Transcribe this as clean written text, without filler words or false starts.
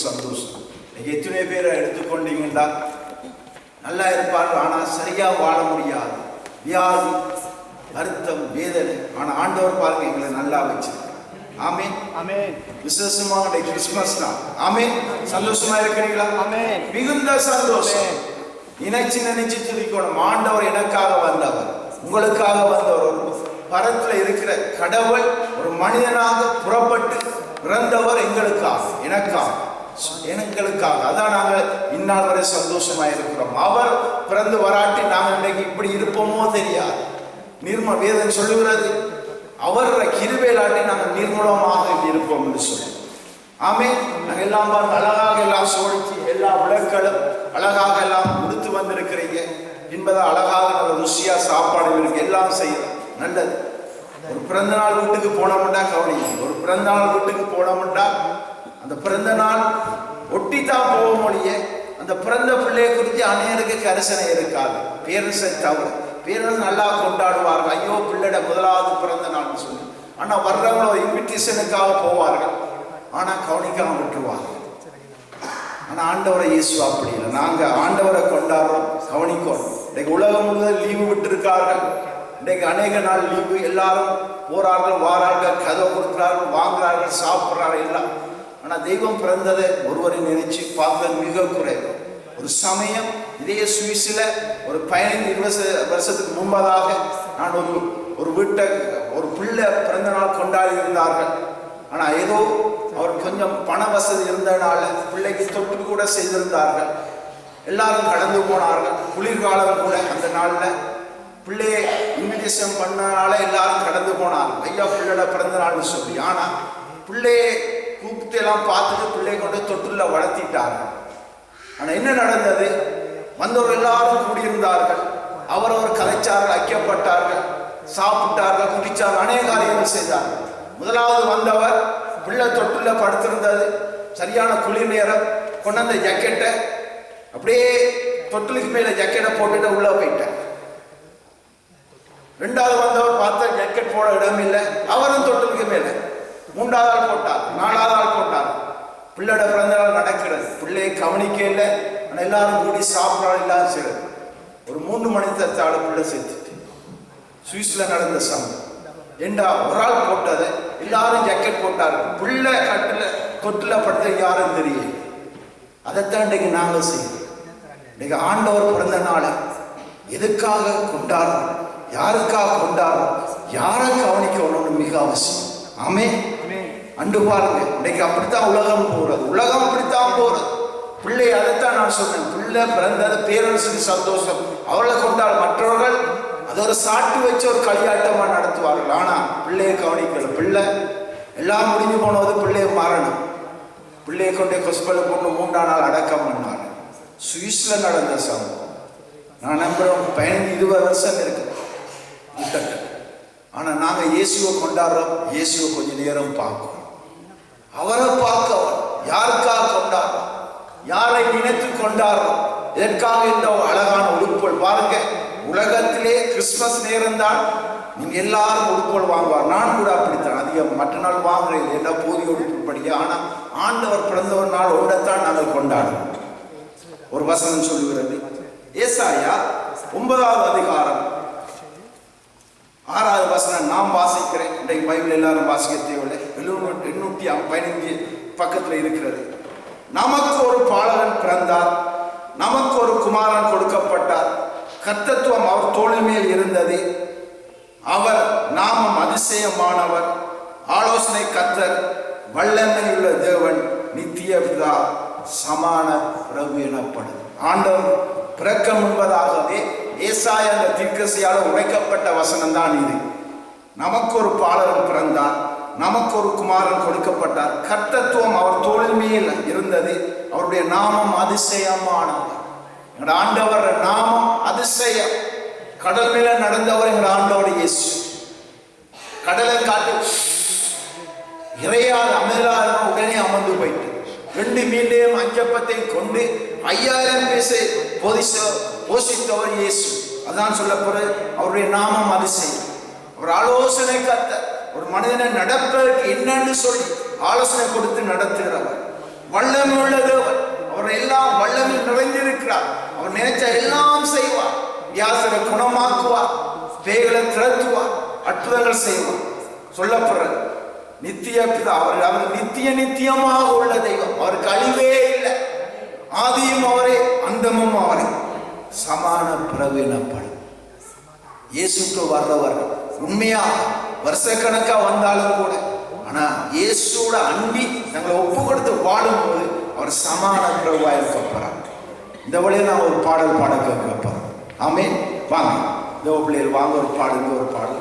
சந்தோஷம். எத்தனை பேரை எடுத்துக்கொண்டீங்கன்னா நல்லா இருப்பார்கள், ஆனால் சரியா வாழ முடியாது, வியாதி, வருத்தம், வேதனை. ஆனால் ஆண்டவர் பாருங்க எங்களை நல்லா வச்சிருக்கார். ஆமென் ஆமென். விசேஷமா கிறிஸ்துமஸ் தான். ஆமென். சந்தோஷமா இருக்கிறீங்களா? ஆமென். மிகுந்த சந்தோஷம். நினைச்சு துதிக்கணும். ஆண்டவர் எனக்காக வந்தவர், உங்களுக்காக வந்தவர். ஒரு பரத்துல இருக்கிற கடவுள் ஒரு மனிதனாக புறப்பட்டு பிறந்தவர் எங்களுக்காக, எங்களுக்காக. அதான் நாங்கள் இந்நாள் வரை சந்தோஷமா இருக்கிறோம். அவர் பிறந்து வராட்டி நாங்கள் இன்றைக்கு இப்படி இருப்போமோ தெரியாது. வேதம் சொல்லுகிறது, அவர் கிருபையிலாட்டி நாங்கள் நிர்மூலமாக இருப்போம் என்று சொல்லி. ஆமென். நாங்கள் எல்லாம் அழகாக எல்லாம் சோடிச்சு எல்லா விளக்களும் அழகாக எல்லாம் கொடுத்து வந்திருக்கிறீங்க என்பதை அழகாக நம்ம ருசியா சாப்பாடு இருக்கு, எல்லாம் செய்யலாம், நல்லது. ஒரு பிறந்த நாள் வீட்டுக்கு போனோம்னா கவனிங்க, ஒரு பிறந்த நாள் வீட்டுக்கு போனோம்னா அந்த பிறந்த நாள் ஒட்டித்தான் போக முடிய அந்த பிறந்த பிள்ளையை குறித்து அநேருக்கு கரிசனை இருக்காது. பேரண்ட்ஸை தவிர பேரண்ட்ஸ் நல்லா கொண்டாடுவார்கள், ஐயோ பிள்ளைட முதலாவது பிறந்த நாள்னு சொல்லி. ஆனால் வர்றவங்களோ இன்விடேஷனுக்காக போவார்கள், ஆனால் கவனிக்காம விட்டுருவாங்க. ஆனால் ஆண்டவரை இயேசு அப்படி இல்லை. நாங்கள் ஆண்டவரை கொண்டாடுறோம், கவனிக்கணும். இன்றைக்கு உலகம் முழுவதும் லீவு விட்டுருக்கார்கள். இன்றைக்கு அநேக நாள் லீவு, எல்லாரும் போறார்கள், வாரார்கள், கதை கொடுக்கிறார்கள், வாங்குறார்கள், சாப்பிட்றார்கள் எல்லாம். ஆனால் தெய்வம் பிறந்ததை ஒருவரை நினைச்சு பார்க்க மிக குறைவு. ஒரு சமயம் இதே சுவிஸில் ஒரு 15-20 வருஷத்துக்கு முன்பதாக நான் ஒரு வீட்டை ஒரு பிள்ளை பிறந்த நாள் கொண்டாடி இருந்தார்கள். ஆனால் ஏதோ அவர் கொஞ்சம் பண வசதி இருந்ததுனால பிள்ளைக்கு தொட்டு கூட செய்திருந்தார்கள். எல்லாரும் கடந்து போனார்கள். குளிர்காலம் கூட அந்த நாளில் பிள்ளையை இன்விடேஷன் பண்ணனால எல்லாரும் கடந்து போனார்கள், ஐயா பிள்ளையோட பிறந்த நாள்னு சொல்லி. ஆனால் பிள்ளையை கூப்பிட்டு எல்லாம் பார்த்துட்டு பிள்ளையை கொண்டு தொட்டுல வளர்த்திட்டார்கள். ஆனால் என்ன நடந்தது? வந்தவர் எல்லாரும் கூடியிருந்தார்கள், அவரவர் கதைச்சார்கள், ஐக்கியப்பட்டார்கள், சாப்பிட்டார்கள், குடிச்சார்கள், அநேக காரியங்கள் செய்தார்கள். முதலாவது வந்தவர் பிள்ளை தொட்டுல படுத்திருந்தது, சரியான குளிர் நேரம், கொண்டு வந்த ஜக்கெட்டை அப்படியே தொட்டிலுக்கு மேல ஜக்கெட்டை போட்டுட்டு உள்ள போயிட்டார். ரெண்டாவது வந்தவர் பார்த்த ஜக்கெட் போட இடம் இல்லை, அவரும் தொட்டிலுக்கு மேல. மூன்றாவது ஆள் போட்டார், நாலாவது ஆள் போட்டார். பிள்ளையோட பிறந்த நாள் நடக்கிறது, பிள்ளையை கவனிக்க இல்லை, ஆனால் எல்லாரும் கூடி சாப்பிடாது இல்லாத செய்யறது. ஒரு 3 மணி தத்தால பிள்ளை சேர்த்துட்டு சுவிஸ்ல நடந்த சம்பவம். ஏண்டா ஒரு ஆள் போட்டது, எல்லாரும் ஜக்கெட் போட்டாரு, பிள்ளை கட்டுல தொட்டில படுத்த யாரும் தெரியல. அதைத்தான் இன்றைக்கு நாங்கள் செய்யறோம். இன்னைக்கு ஆண்டவர் பிறந்த நாளை எதுக்காக கொண்டாடுறோம், யாருக்காக கொண்டாடுறோம், யாரை கவனிக்கணும்னு மிக அவசியம். ஆமே அண்டு பாருங்க, இன்னைக்கு அப்படித்தான் உலகம் போறது, உலகம் அப்படித்தான் போறது. பிள்ளை அதைத்தான் நான் சொன்னேன், பிள்ளை பிறந்தது பேரண்ட்ஸுக்கு சந்தோஷம், அவளை கொண்டாடு. மற்றவர்கள் அது ஒரு சாட்டு வச்சு ஒரு களியாட்டமா நடத்துவார்கள். ஆனா பிள்ளையை கவனிக்கல. பிள்ளை எல்லாம் முடிஞ்சு போனது, பிள்ளையை மாறணும். பிள்ளையை கொண்டே கொஸ்பல கொண்டு 3ஆம் நாள் அடக்கம் பண்ணாங்க. சுவிஸ்ல நடந்த சம்பவம். நான் நம்புறோம் 15-20 வருஷம் இருக்கு. ஆனா நாங்க இயேசுவை கொண்டாடுறோம், இயேசுவை கொஞ்ச நேரம் பார்க்கிறோம். அவரை பார்க்க யாருக்காக கொண்டாடுறோம், யாரை நினைத்து கொண்டாடுறோம், இதற்காக இந்த அழகான உடுப்புகள் பாருங்க. உலகத்திலே கிறிஸ்துமஸ் நேரம் தான் நீங்க எல்லாரும் உடுப்புகள் வாங்குவார். நான் கூட அப்படித்தான் அதிகம் மற்ற நாள் வாங்குறேன், என்ன போதிய உடுப்பு படிக்க. ஆனா ஆண்டவர் பிறந்த ஒரு நாள் ஒன்றைத்தான் நாங்கள் கொண்டாடுறோம். ஒரு வசனம் சொல்லுகிறது, ஏசாயா 9ஆம் அதிகாரம் 6வது வசனம் நான் வாசிக்கிறேன். இன்றைக்கு பைபிள் எல்லாரும் வாசிக்க தேவையில்லை, 815 பக்கத்தில் இருக்கிறது. நமக்கு ஒரு பாலகன் பிறந்தார், நமக்கு ஒரு குமாரன் கொடுக்கப்பட்டார், கர்த்தத்துவம் அவர் தோளின் மேல் இருந்தது, அவர் நாமம் அதிசயமானவர், ஆலோசனை கர்த்தர், வல்லமையுள்ள தேவன், நித்திய பிதா, சமான பிரபு எனப்படும். ஆண்டவர் பிறக்க முன்பதாகவே ஏசாயா அந்த தீர்க்கதரிசியால் உரைக்கப்பட்ட வசனம் தான் இது. நமக்கு ஒரு பாலகன் பிறந்தார், நமக்கு ஒரு குமாரன் கொடுக்கப்பட்டார், கர்த்தத்துவம் அவர் தோளின் மேல் இருந்தது, அவருடைய நாமம் அதிசயமானவர். எங்களோட ஆண்டவர் நாமம் அதிசயம். கடல் மேல நடந்தவர் எங்களோட ஆண்டவர் இயேசு. கடலை காட்டு இறையால் அமராத உடனே அமர்ந்து போயிட்டு 2 மீன்டையும் 5 அப்பத்தையும் கொண்டு 5000 பேரை போஷித்தவர் இயேசு. அதான் சொல்லப்படுறது, அவருடைய நாமம் அதிசயம். அவர் ஆலோசனை கர்த்தர். ஒரு மனிதனை நடப்பதற்கு என்னன்னு சொல்லி ஆலோசனை கொடுத்து நடத்துகிறவர். வல்லமையுள்ள நினைச்சா எல்லாம் செய்வார். வியாசரை குணமாக்குவார், பேய்களை திரட்டுவார், அற்புதங்கள் செய்வார். சொல்லப்படுறது நித்திய பிதா, அவர் நித்தியமாக உள்ள தெய்வம். அவருக்கு அழிவே இல்லை. ஆதியும் அவரே, அந்தமும் அவரே. சமான பிறகு எனப்படும். இயேசுக்கு வர்றவர்கள் உண்மையா வருஷக்கணக்கா வந்தாலும் கூட, ஆனா இயேசுவோட அன்பி தங்களை ஒப்பு கொடுத்து வாழும்போது அவர் சமான பிரபுவா இருக்கப்பறார். இந்த வழியில் நான் ஒரு பாடல் பாட கேட்கப்பறோம். ஆமென். வாங்க இந்த பிள்ளைகள் வாங்க, ஒரு பாடல் பாடல்